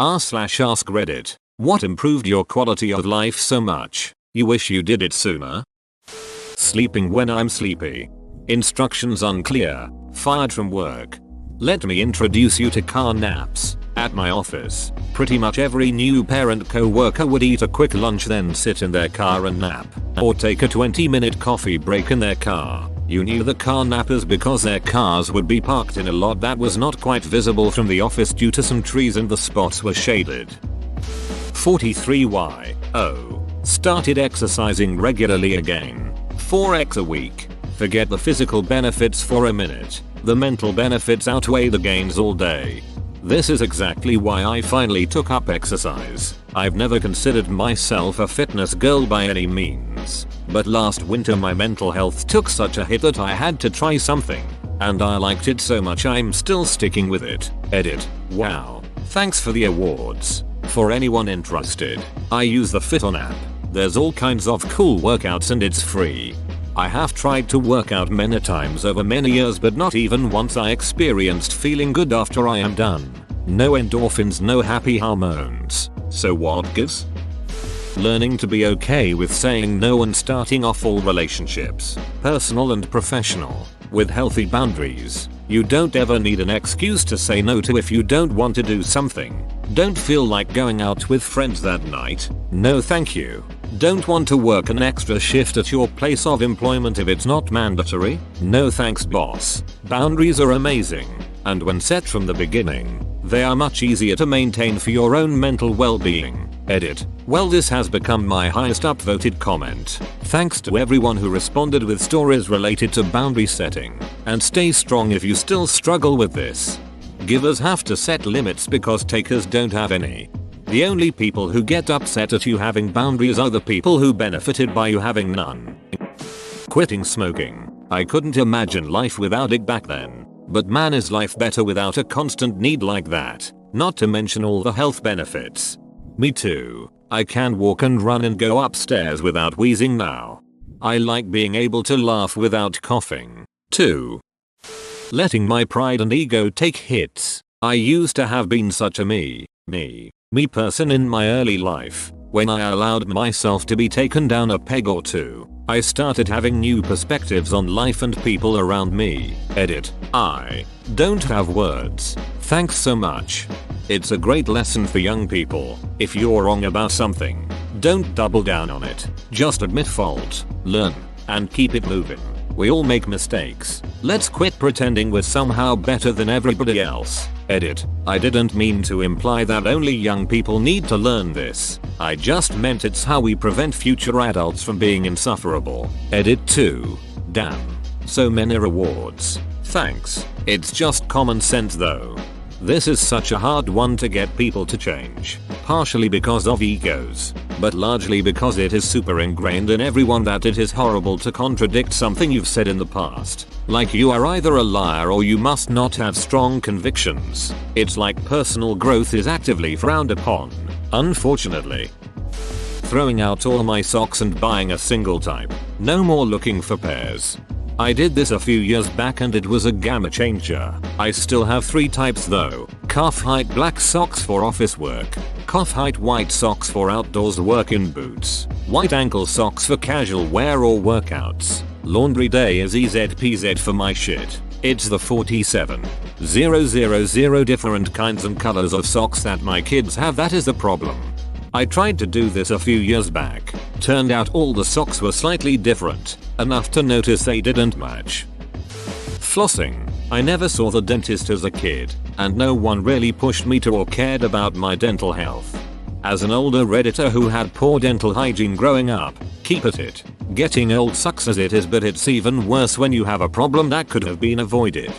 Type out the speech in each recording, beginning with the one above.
r/ask Reddit. What improved your quality of life so much you wish you did it sooner? Sleeping when I'm sleepy. Instructions unclear. Fired from work. Let me introduce you to car naps. At my office, pretty much every new parent co-worker would eat a quick lunch then sit in their car and nap. Or take a 20-minute coffee break in their car. You knew the car nappers because their cars would be parked in a lot that was not quite visible from the office due to some trees and the spots were shaded. 43Y. Oh. Started exercising regularly again. 4x a week. Forget the physical benefits for a minute. The mental benefits outweigh the gains all day. This is exactly why I finally took up exercise. I've never considered myself a fitness girl by any means. But last winter my mental health took such a hit that I had to try something. And I liked it so much I'm still sticking with it. Edit. Wow. Thanks for the awards. For anyone interested, I use the Fit On app. There's all kinds of cool workouts and it's free. I have tried to work out many times over many years but not even once I experienced feeling good after I am done. No endorphins, no happy hormones. So what gives? Learning to be okay with saying no and starting off all relationships, personal and professional, with healthy boundaries. You don't ever need an excuse to say no to if you don't want to do something. Don't feel like going out with friends that night. No thank you. Don't want to work an extra shift at your place of employment if it's not mandatory? No thanks boss. Boundaries are amazing, and when set from the beginning, they are much easier to maintain for your own mental well-being. Edit. Well, this has become my highest upvoted comment. Thanks to everyone who responded with stories related to boundary setting. And stay strong if you still struggle with this. Givers have to set limits because takers don't have any. The only people who get upset at you having boundaries are the people who benefited by you having none. Quitting smoking. I couldn't imagine life without it back then. But man, is life better without a constant need like that. Not to mention all the health benefits. Me too. I can walk and run and go upstairs without wheezing now. I like being able to laugh without coughing. 2. Letting my pride and ego take hits. I used to have been such a me person in my early life. When I allowed myself to be taken down a peg or two, I started having new perspectives on life and people around me. Edit. I don't have words. Thanks so much. It's a great lesson for young people. If you're wrong about something, don't double down on it. Just admit fault, learn, and keep it moving. We all make mistakes. Let's quit pretending we're somehow better than everybody else. Edit. I didn't mean to imply that only young people need to learn this. I just meant it's how we prevent future adults from being insufferable. Edit 2. Damn. So many rewards. Thanks. It's just common sense though. This is such a hard one to get people to change. Partially because of egos, but largely because it is super ingrained in everyone that it is horrible to contradict something you've said in the past. Like you are either a liar or you must not have strong convictions. It's like personal growth is actively frowned upon, unfortunately. Throwing out all my socks and buying a single type. No more looking for pairs. I did this a few years back and it was a game changer. I still have 3 types though. Calf height black socks for office work. Calf height white socks for outdoors work in boots. White ankle socks for casual wear or workouts. Laundry day is EZPZ for my shit. It's the 47,000 different kinds and colors of socks that my kids have that is the problem. I tried to do this a few years back. Turned out all the socks were slightly different, enough to notice they didn't match. Flossing. I never saw the dentist as a kid, and no one really pushed me to or cared about my dental health. As an older Redditor who had poor dental hygiene growing up, keep at it. Getting old sucks as it is, but it's even worse when you have a problem that could have been avoided.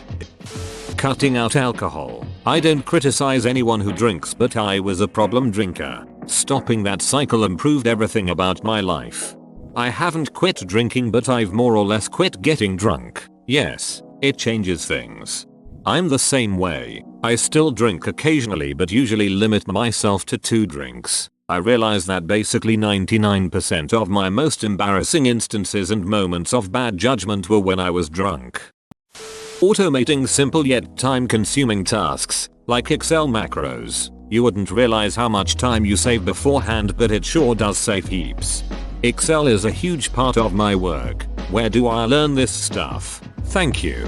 Cutting out alcohol. I don't criticize anyone who drinks, but I was a problem drinker. Stopping that cycle improved everything about my life. I haven't quit drinking, but I've more or less quit getting drunk. Yes, it changes things. I'm the same way. I still drink occasionally but usually limit myself to 2 drinks. I realize that basically 99% of my most embarrassing instances and moments of bad judgment were when I was drunk. Automating simple yet time-consuming tasks, like Excel macros. You wouldn't realize how much time you save beforehand, but it sure does save heaps. Excel is a huge part of my work. Where do I learn this stuff? Thank you.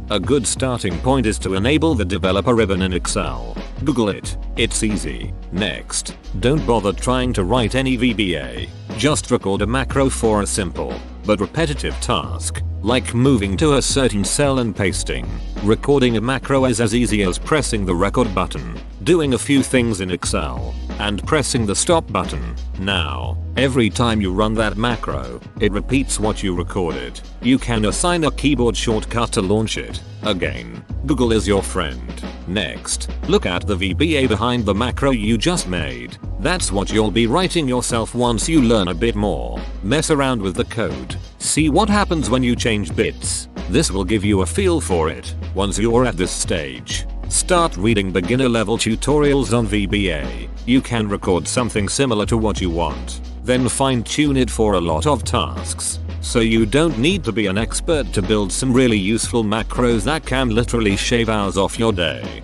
A good starting point is to enable the developer ribbon in Excel. Google it. It's easy. Next, don't bother trying to write any VBA. Just record a macro for a simple but repetitive task, like moving to a certain cell and pasting. Recording a macro is as easy as pressing the record button, doing a few things in Excel, and pressing the stop button. Now, every time you run that macro, it repeats what you recorded. You can assign a keyboard shortcut to launch it. Again, Google is your friend. Next, look at the VBA behind the macro you just made. That's what you'll be writing yourself once you learn a bit more. Mess around with the code. See what happens when you change bits. This will give you a feel for it. Once you're at this stage, start reading beginner level tutorials on VBA. You can record something similar to what you want, then fine tune it for a lot of tasks. So you don't need to be an expert to build some really useful macros that can literally shave hours off your day.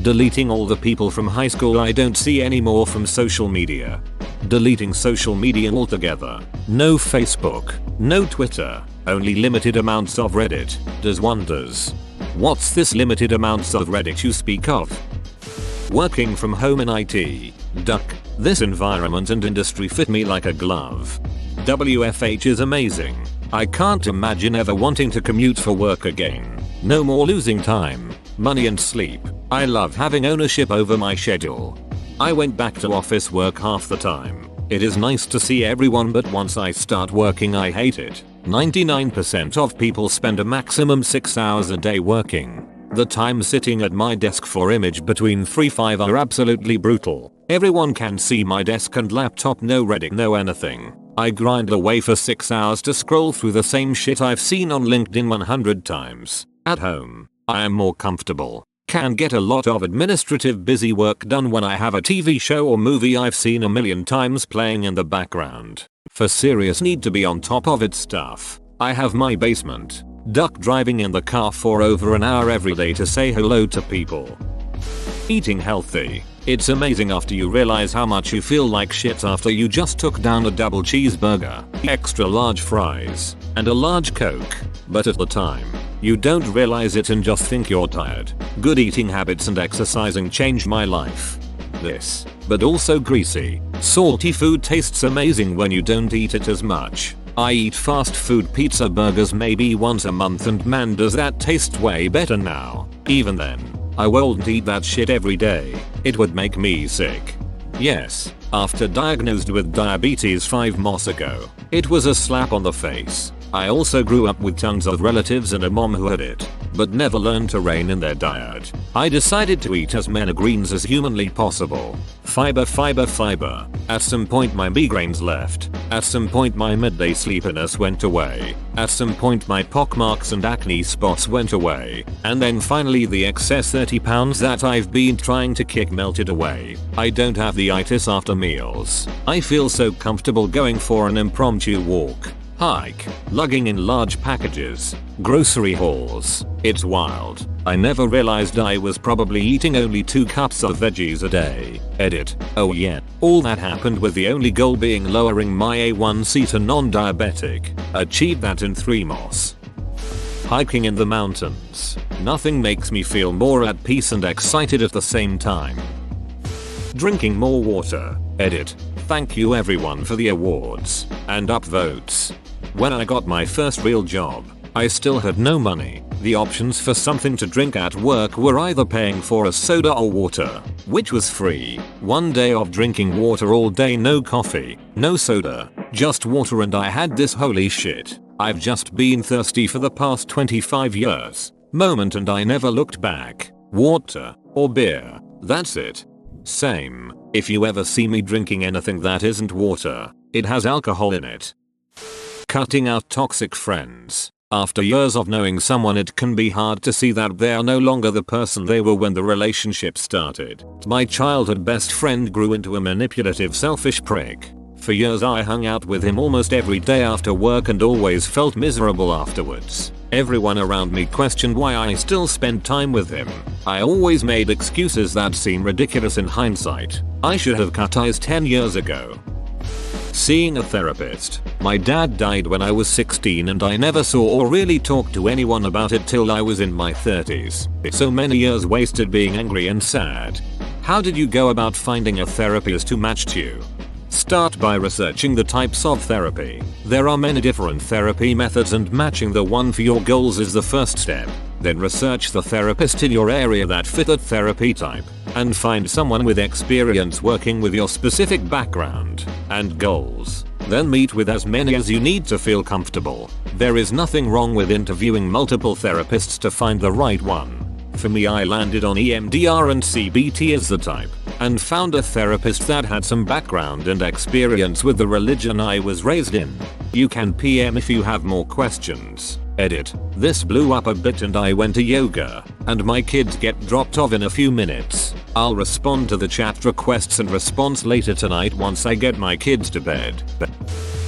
Deleting all the people from high school I don't see anymore from social media. Deleting social media altogether. No Facebook, no Twitter, only limited amounts of Reddit does wonders. What's this limited amounts of Reddit you speak of? Working from home in IT. Duck. This environment and industry fit me like a glove. WFH is amazing. I can't imagine ever wanting to commute for work again. No more losing time, money and sleep. I love having ownership over my schedule. I went back to office work half the time. It is nice to see everyone, but once I start working I hate it. 99% of people spend a maximum 6 hours a day working. The time sitting at my desk for image between 3-5 are absolutely brutal. Everyone can see my desk and laptop, no Reddit, no anything. I grind away for 6 hours to scroll through the same shit I've seen on LinkedIn 100 times. At home, I am more comfortable. Can get a lot of administrative busy work done when I have a TV show or movie I've seen a million times playing in the background. For serious need to be on top of its stuff, I have my basement. Duck driving in the car for over an hour every day to say hello to people. Eating healthy. It's amazing after you realize how much you feel like shit after you just took down a double cheeseburger, extra large fries, and a large Coke. But at the time, you don't realize it and just think you're tired. Good eating habits and exercising changed my life. This, but also greasy, salty food tastes amazing when you don't eat it as much. I eat fast food pizza burgers maybe once a month, and man does that taste way better now. Even then, I won't eat that shit every day. It would make me sick. Yes, after diagnosed with diabetes 5 months ago, it was a slap on the face. I also grew up with tons of relatives and a mom who had it, but never learned to rein in their diet. I decided to eat as many greens as humanly possible. Fiber, fiber, fiber. At some point my migraines left. At some point my midday sleepiness went away. At some point my pockmarks and acne spots went away. And then finally the excess 30 pounds that I've been trying to kick melted away. I don't have the itis after meals. I feel so comfortable going for an impromptu walk, hike, lugging in large packages, grocery hauls. It's wild. I never realized I was probably eating only 2 cups of veggies a day. Edit. Oh yeah. All that happened with the only goal being lowering my A1C to non-diabetic. Achieved that in 3 months. Hiking in the mountains. Nothing makes me feel more at peace and excited at the same time. Drinking more water. Edit. Thank you everyone for the awards and upvotes. When I got my first real job, I still had no money. The options for something to drink at work were either paying for a soda or water, which was free. One day of drinking water all day, no coffee, no soda, just water, and I had this holy shit, I've just been thirsty for the past 25 years moment, and I never looked back. Water or beer, that's it. Same. If you ever see me drinking anything that isn't water, it has alcohol in it. Cutting out toxic friends. After years of knowing someone, it can be hard to see that they are no longer the person they were when the relationship started. My childhood best friend grew into a manipulative, selfish prick. For years I hung out with him almost every day after work and always felt miserable afterwards. Everyone around me questioned why I still spent time with him. I always made excuses that seem ridiculous in hindsight. I should have cut ties 10 years ago. Seeing a therapist. My dad died when I was 16 and I never saw or really talked to anyone about it till I was in my 30s. So many years wasted being angry and sad. How did you go about finding a therapist who matched you? Start by researching the types of therapy. There are many different therapy methods and matching the one for your goals is the first step. Then research the therapist in your area that fit that therapy type and find someone with experience working with your specific background and goals. Then meet with as many as you need to feel comfortable. There is nothing wrong with interviewing multiple therapists to find the right one. For me, I landed on EMDR and CBT as the type and found a therapist that had some background and experience with the religion I was raised in. You can PM if you have more questions. Edit. This blew up a bit and I went to yoga, and my kids get dropped off in a few minutes. I'll respond to the chat requests and response later tonight once I get my kids to bed.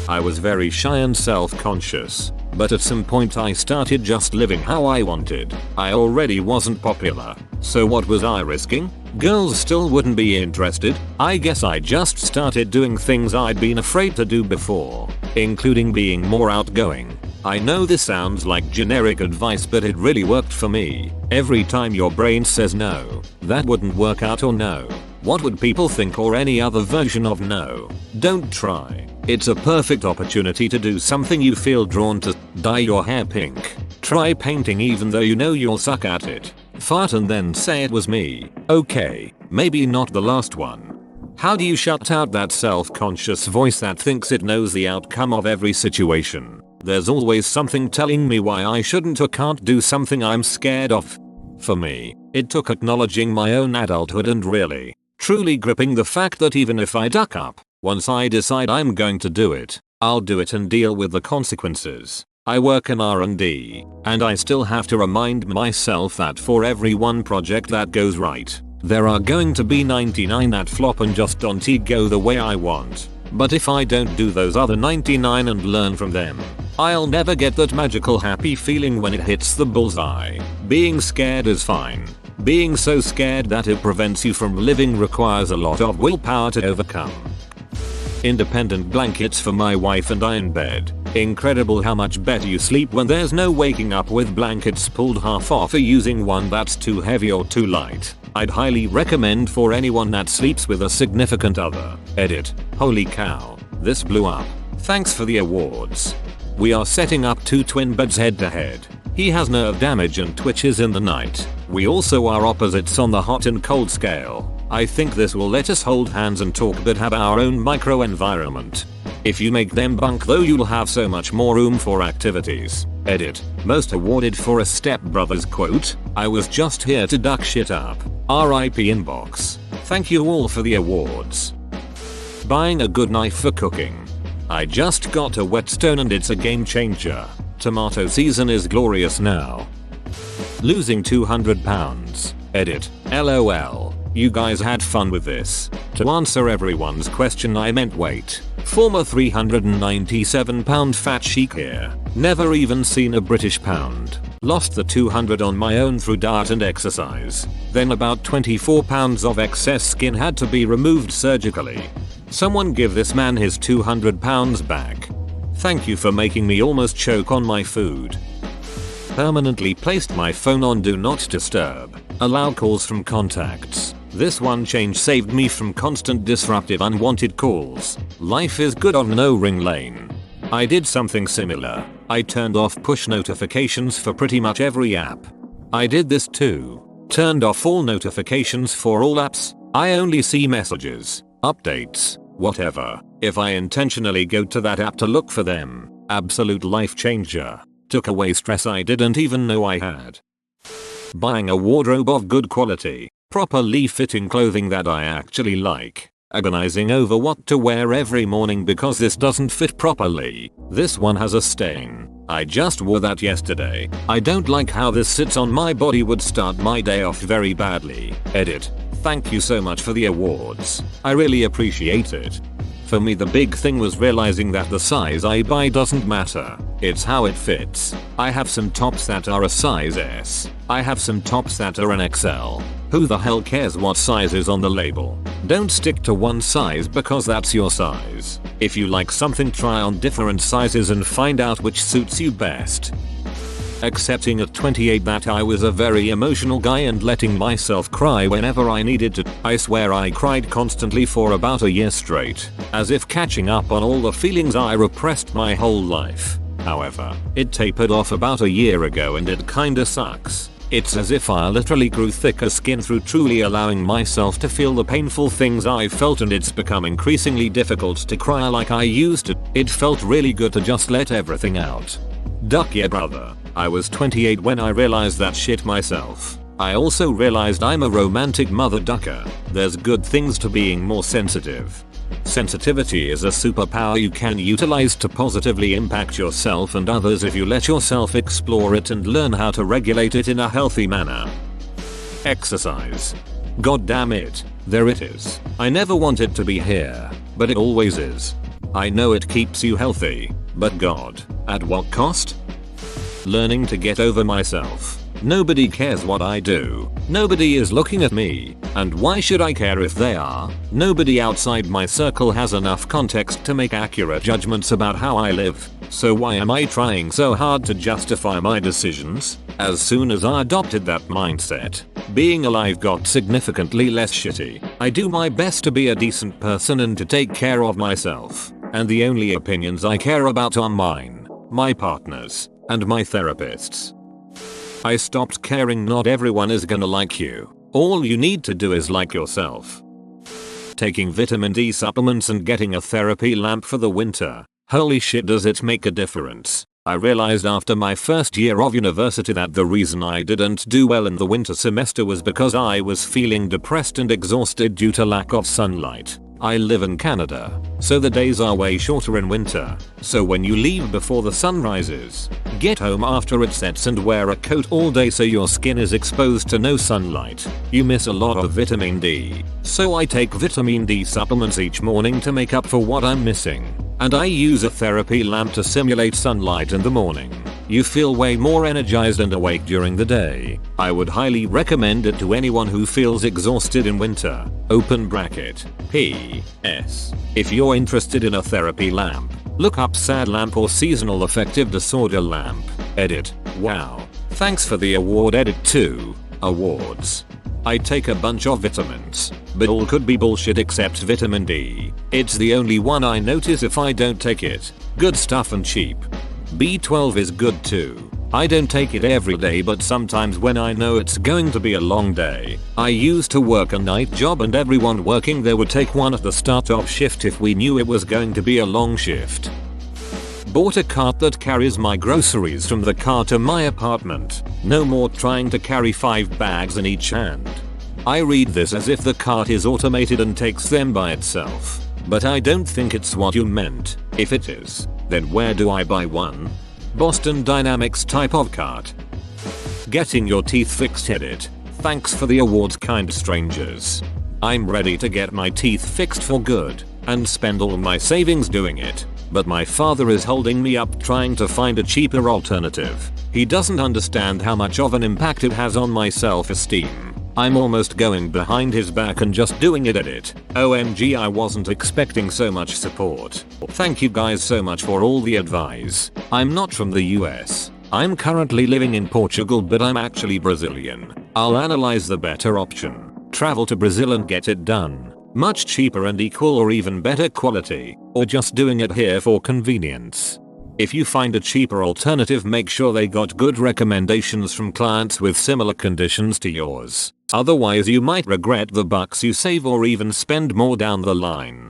I was very shy and self-conscious, but at some point I started just living how I wanted. I already wasn't popular, so what was I risking? Girls still wouldn't be interested. I guess I just started doing things I'd been afraid to do before, including being more outgoing. I know this sounds like generic advice, but it really worked for me. Every time your brain says no, that wouldn't work out, or no, what would people think, or any other version of no, don't try. It's a perfect opportunity to do something you feel drawn to. Dye your hair pink. Try painting even though you know you'll suck at it. Fart and then say it was me. Okay, maybe not the last one. How do you shut out that self-conscious voice that thinks it knows the outcome of every situation? There's always something telling me why I shouldn't or can't do something I'm scared of. For me, it took acknowledging my own adulthood and really, truly gripping the fact that even if I duck up, once I decide I'm going to do it, I'll do it and deal with the consequences. I work in R&D, and I still have to remind myself that for every one project that goes right, there are going to be 99 that flop and just don't go the way I want. But if I don't do those other 99 and learn from them, I'll never get that magical happy feeling when it hits the bullseye. Being scared is fine. Being so scared that it prevents you from living requires a lot of willpower to overcome. Independent blankets for my wife and I in bed. Incredible how much better you sleep when there's no waking up with blankets pulled half off or using one that's too heavy or too light. I'd highly recommend for anyone that sleeps with a significant other. Edit. Holy cow, this blew up. Thanks for the awards. We are setting up 2 twin beds head to head. He has nerve damage and twitches in the night. We also are opposites on the hot and cold scale. I think this will let us hold hands and talk but have our own micro environment. If you make them bunk though, you'll have so much more room for activities. Edit. Most awarded for a stepbrother's quote. I was just here to duck shit up. RIP inbox. Thank you all for the awards. Buying a good knife for cooking. I just got a whetstone and it's a game changer. Tomato season is glorious now. Losing 200 pounds. Edit. LOL. You guys had fun with this. To answer everyone's question, I meant weight. Former 397 pound fat chic here. Never even seen a British pound. Lost the 200 on my own through diet and exercise. Then about 24 pounds of excess skin had to be removed surgically. Someone give this man his 200 pounds back. Thank you for making me almost choke on my food. Permanently placed my phone on do not disturb. Allow calls from contacts. This one change saved me from constant disruptive unwanted calls. Life is good on no ring lane. I did something similar. I turned off push notifications for pretty much every app. I did this too. Turned off all notifications for all apps. I only see messages, updates, whatever, if I intentionally go to that app to look for them. Absolute life changer. Took away stress I didn't even know I had. Buying a wardrobe of good quality, properly fitting clothing that I actually like. Agonizing over what to wear every morning because this doesn't fit properly. This one has a stain. I just wore that yesterday. I don't like how this sits on my body, would start my day off very badly. Edit. Thank you so much for the awards. I really appreciate it. For me the big thing was realizing that the size I buy doesn't matter, it's how it fits. I have some tops that are a size S. I have some tops that are an XL. Who the hell cares what size is on the label? Don't stick to one size because that's your size. If you like something, try on different sizes and find out which suits you best. Accepting at 28 that I was a very emotional guy and letting myself cry whenever I needed to. I swear I cried constantly for about a year straight, as if catching up on all the feelings I repressed my whole life. However, it tapered off about a year ago and it kinda sucks. It's as if I literally grew thicker skin through truly allowing myself to feel the painful things I felt, and it's become increasingly difficult to cry like I used to. It felt really good to just let everything out. Duck yeah brother. I was 28 when I realized that shit myself. I also realized I'm a romantic mother ducker. There's good things to being more sensitive. Sensitivity is a superpower you can utilize to positively impact yourself and others if you let yourself explore it and learn how to regulate it in a healthy manner. Exercise. God damn it, there it is. I never wanted to be here, but it always is. I know it keeps you healthy, but God, at what cost? Learning to get over myself. Nobody cares what I do. Nobody is looking at me. And why should I care if they are? Nobody outside my circle has enough context to make accurate judgments about how I live. So why am I trying so hard to justify my decisions? As soon as I adopted that mindset, being alive got significantly less shitty. I do my best to be a decent person and to take care of myself. And the only opinions I care about are mine, my partner's, and my therapist's. I stopped caring not everyone is gonna like you. All you need to do is like yourself. Taking vitamin D supplements and getting a therapy lamp for the winter. Holy shit, does it make a difference. I realized after my first year of university that the reason I didn't do well in the winter semester was because I was feeling depressed and exhausted due to lack of sunlight. I live in Canada, so the days are way shorter in winter. So when you leave before the sun rises, get home after it sets and wear a coat all day so your skin is exposed to no sunlight, you miss a lot of vitamin D. So I take vitamin D supplements each morning to make up for what I'm missing. And I use a therapy lamp to simulate sunlight in the morning. You feel way more energized and awake during the day. I would highly recommend it to anyone who feels exhausted in winter. Open bracket. P.S. If you're interested in a therapy lamp, look up SAD lamp or seasonal affective disorder lamp. Edit. Wow. Thanks for the award. Edit 2. Awards. I take a bunch of vitamins, but all could be bullshit except vitamin D. It's the only one I notice if I don't take it. Good stuff and cheap. B12 is good too. I don't take it every day, but sometimes when I know it's going to be a long day. I used to work a night job and everyone working there would take one at the start of shift if we knew it was going to be a long shift. Bought a cart that carries my groceries from the car to my apartment. No more trying to carry 5 bags in each hand. I read this as if the cart is automated and takes them by itself. But I don't think it's what you meant. If it is, then where do I buy one? Boston Dynamics type of cart. Getting your teeth fixed. Edit. Thanks for the awards, kind strangers. I'm ready to get my teeth fixed for good and spend all my savings doing it. But my father is holding me up trying to find a cheaper alternative. He doesn't understand how much of an impact it has on my self-esteem. I'm almost going behind his back and just doing it. Edit. OMG, I wasn't expecting so much support. Thank you guys so much for all the advice. I'm not from the US. I'm currently living in Portugal, but I'm actually Brazilian. I'll analyze the better option. Travel to Brazil and get it done. Much cheaper and equal or even better quality, or just doing it here for convenience. If you find a cheaper alternative, make sure they got good recommendations from clients with similar conditions to yours. Otherwise you might regret the bucks you save or even spend more down the line.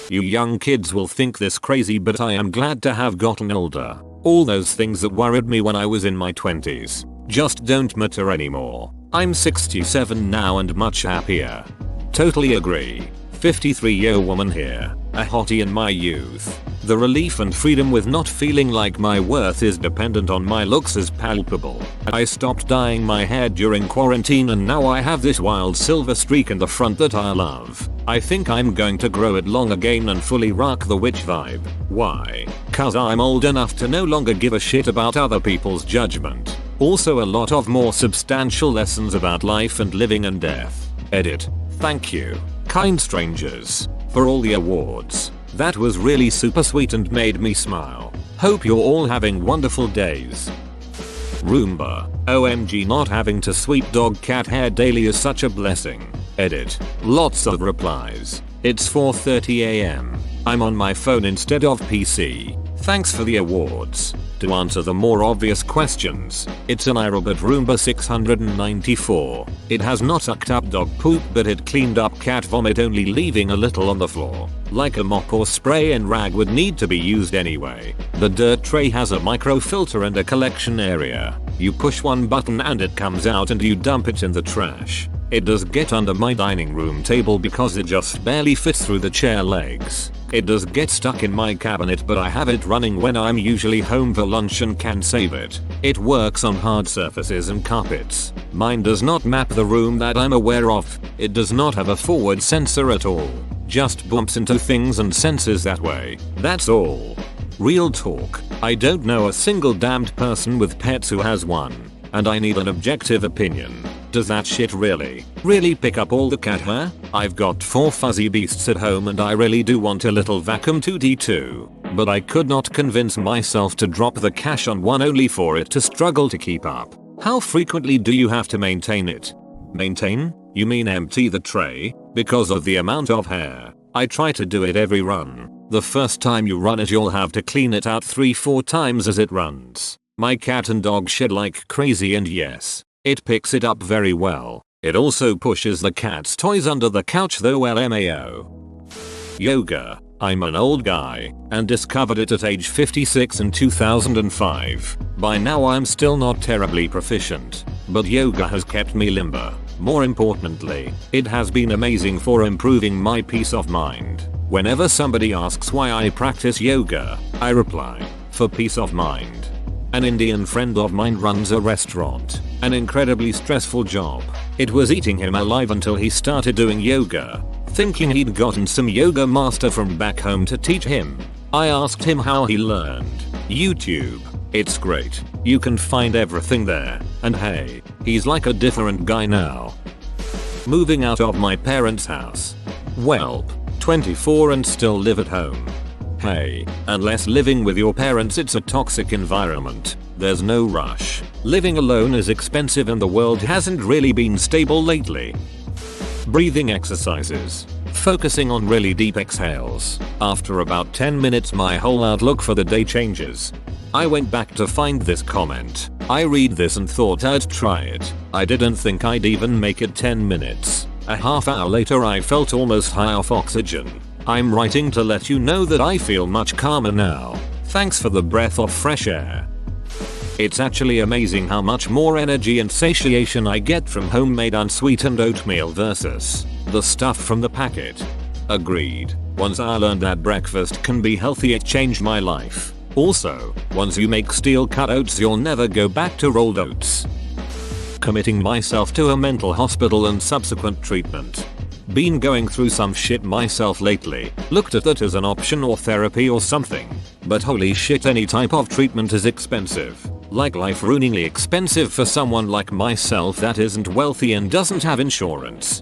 You young kids will think this crazy, but I am glad to have gotten older. All those things that worried me when I was in my 20s just don't matter anymore. I'm 67 now and much happier. Totally agree. 53-year woman here, a hottie in my youth. The relief and freedom with not feeling like my worth is dependent on my looks is palpable. I stopped dyeing my hair during quarantine and now I have this wild silver streak in the front that I love. I think I'm going to grow it long again and fully rock the witch vibe. Why? Cause I'm old enough to no longer give a shit about other people's judgment. Also a lot of more substantial lessons about life and living and death. Edit. Thank you, kind strangers, for all the awards. That was really super sweet and made me smile. Hope you're all having wonderful days. Roomba. OMG, not having to sweep dog cat hair daily is such a blessing. Edit. Lots of replies. It's 4:30 AM. I'm on my phone instead of PC. Thanks for the awards. To answer the more obvious questions, it's an iRobot Roomba 694. It has not sucked up dog poop but it cleaned up cat vomit, only leaving a little on the floor. Like a mop or spray and rag would need to be used anyway. The dirt tray has a microfilter and a collection area. You push one button and it comes out and you dump it in the trash. It does get under my dining room table because it just barely fits through the chair legs. It does get stuck in my cabinet but I have it running when I'm usually home for lunch and can save it. It works on hard surfaces and carpets. Mine does not map the room that I'm aware of. It does not have a forward sensor at all. Just bumps into things and senses that way. That's all. Real talk. I don't know a single damned person with pets who has one. And I need an objective opinion. Does that shit really pick up all the cat hair? I've got 4 fuzzy beasts at home and I really do want a little vacuum 2D2. But I could not convince myself to drop the cash on one only for it to struggle to keep up. How frequently do you have to maintain it? Maintain? You mean empty the tray? Because of the amount of hair. I try to do it every run. The first time you run it you'll have to clean it out 3-4 times as it runs. My cat and dog shed like crazy and yes, it picks it up very well. It also pushes the cat's toys under the couch though, LMAO. Yoga. I'm an old guy and discovered it at age 56 in 2005. By now I'm still not terribly proficient, but yoga has kept me limber. More importantly, it has been amazing for improving my peace of mind. Whenever somebody asks why I practice yoga, I reply, for peace of mind. An Indian friend of mine runs a restaurant, an incredibly stressful job. It was eating him alive until he started doing yoga, thinking he'd gotten some yoga master from back home to teach him. I asked him how he learned. YouTube. It's great. You can find everything there. And hey, he's like a different guy now. Moving out of my parents' house. Welp. 24 and still live at home. Hey, unless living with your parents it's a toxic environment. There's no rush. Living alone is expensive and the world hasn't really been stable lately. Breathing exercises. Focusing on really deep exhales. After about 10 minutes my whole outlook for the day changes. I went back to find this comment. I read this and thought I'd try it. I didn't think I'd even make it 10 minutes. A half hour later I felt almost high off oxygen. I'm writing to let you know that I feel much calmer now. Thanks for the breath of fresh air. It's actually amazing how much more energy and satiation I get from homemade unsweetened oatmeal versus the stuff from the packet. Agreed. Once I learned that breakfast can be healthy it changed my life. Also, once you make steel cut oats you'll never go back to rolled oats. Committing myself to a mental hospital and subsequent treatment. Been going through some shit myself lately. Looked at that as an option or therapy or something. But holy shit, any type of treatment is expensive. Like life-ruiningly expensive for someone like myself that isn't wealthy and doesn't have insurance.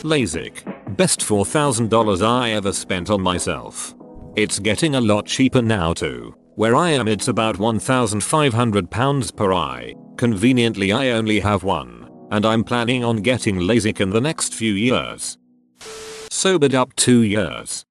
LASIK. Best $4,000 I ever spent on myself. It's getting a lot cheaper now too. Where I am it's about £1,500 per eye. Conveniently I only have one. And I'm planning on getting LASIK in the next few years. Sobered up 2 years.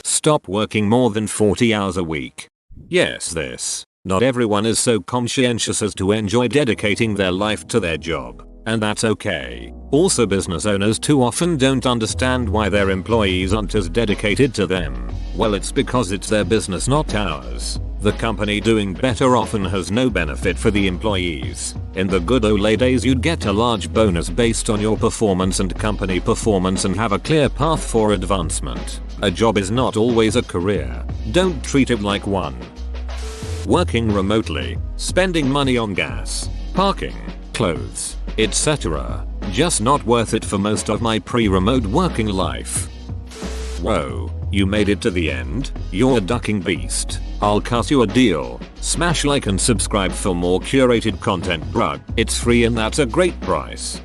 Stop working more than 40 hours a week. Yes, this. Not everyone is so conscientious as to enjoy dedicating their life to their job. And that's okay. Also business owners too often don't understand why their employees aren't as dedicated to them. Well, it's because it's their business, not ours. The company doing better often has no benefit for the employees. In the good old days you'd get a large bonus based on your performance and company performance and have a clear path for advancement. A job is not always a career. Don't treat it like one. Working remotely, spending money on gas, parking, clothes, etc. Just not worth it for most of my pre-remote working life. Whoa, you made it to the end? You're a ducking beast. I'll cut you a deal. Smash like and subscribe for more curated content, bruh. It's free and that's a great price.